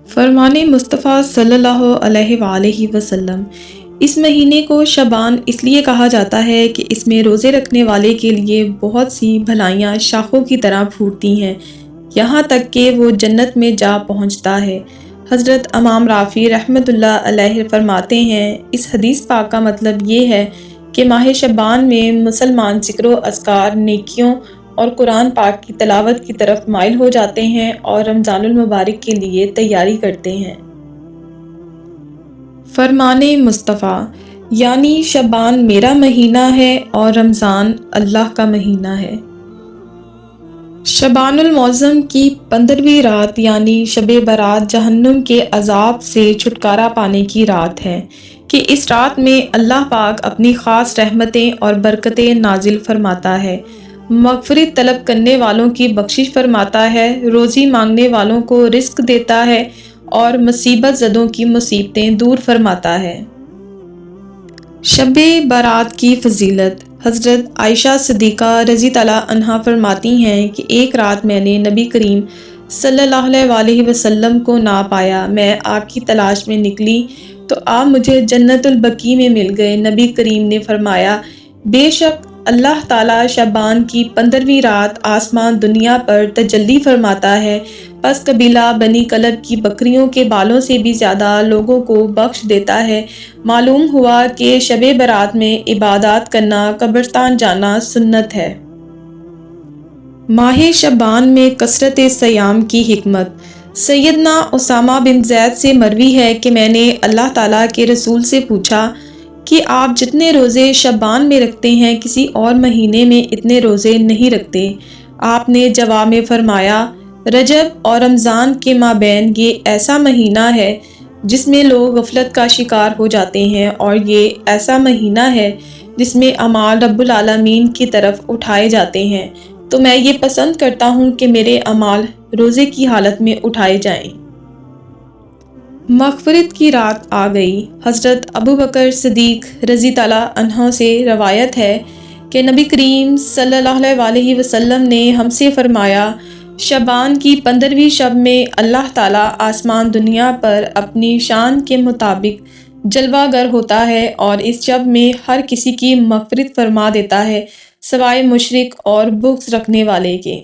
فرمان مصطفیٰ صلی اللہ علیہ وآلہ وسلم۔ اس مہینے کو شعبان اس لیے کہا جاتا ہے کہ اس میں روزے رکھنے والے کے لیے بہت سی بھلائیاں شاخوں کی طرح پھوٹتی ہیں، یہاں تک کہ وہ جنت میں جا پہنچتا ہے۔ حضرت امام رافع رحمۃ اللہ علیہ فرماتے ہیں، اس حدیث پاک کا مطلب یہ ہے کہ ماہ شعبان میں مسلمان ذکر و اذکار، نیکیوں اور قرآن پاک کی تلاوت کی طرف مائل ہو جاتے ہیں اور رمضان المبارک کے لیے تیاری کرتے ہیں۔ فرمان مصطفیٰ یعنی شعبان میرا مہینہ ہے اور رمضان اللہ کا مہینہ ہے۔ شعبان المعظم کی 15ویں رات یعنی شب برات جہنم کے عذاب سے چھٹکارا پانے کی رات ہے کہ اس رات میں اللہ پاک اپنی خاص رحمتیں اور برکتیں نازل فرماتا ہے، مغفرت طلب کرنے والوں کی بخشش فرماتا ہے، روزی مانگنے والوں کو رزق دیتا ہے اور مصیبت زدوں کی مصیبتیں دور فرماتا ہے۔ شب برات کی فضیلت۔ حضرت عائشہ صدیقہ رضی اللہ عنہا فرماتی ہیں کہ ایک رات میں نے نبی کریم صلی اللہ علیہ وآلہ وسلم کو نہ پایا، میں آپ کی تلاش میں نکلی تو آپ مجھے جنت البقیع میں مل گئے۔ نبی کریم نے فرمایا، بے شک اللہ تعالیٰ شعبان کی 15ویں رات آسمان دنیا پر تجلی فرماتا ہے، پس قبیلہ بنی کلب کی بکریوں کے بالوں سے بھی زیادہ لوگوں کو بخش دیتا ہے۔ معلوم ہوا کہ شب برات میں عبادات کرنا، قبرستان جانا سنت ہے۔ ماہ شعبان میں کثرت صیام کی حکمت۔ سیدنا اسامہ بن زید سے مروی ہے کہ میں نے اللہ تعالیٰ کے رسول سے پوچھا کہ آپ جتنے روزے شعبان میں رکھتے ہیں کسی اور مہینے میں اتنے روزے نہیں رکھتے؟ آپ نے جواب میں فرمایا، رجب اور رمضان کے مابین یہ ایسا مہینہ ہے جس میں لوگ غفلت کا شکار ہو جاتے ہیں، اور یہ ایسا مہینہ ہے جس میں اعمال رب العالمین کی طرف اٹھائے جاتے ہیں، تو میں یہ پسند کرتا ہوں کہ میرے اعمال روزے کی حالت میں اٹھائے جائیں۔ مغفرت کی رات آ گئی۔ حضرت ابوبکر صدیق رضی اللہ عنہ سے روایت ہے کہ نبی کریم صلی اللہ علیہ وآلہ وسلم نے ہم سے فرمایا، شعبان کی 15ویں شب میں اللہ تعالیٰ آسمان دنیا پر اپنی شان کے مطابق جلوہ گر ہوتا ہے اور اس شب میں ہر کسی کی مغفرت فرما دیتا ہے سوائے مشرک اور بغض رکھنے والے کے۔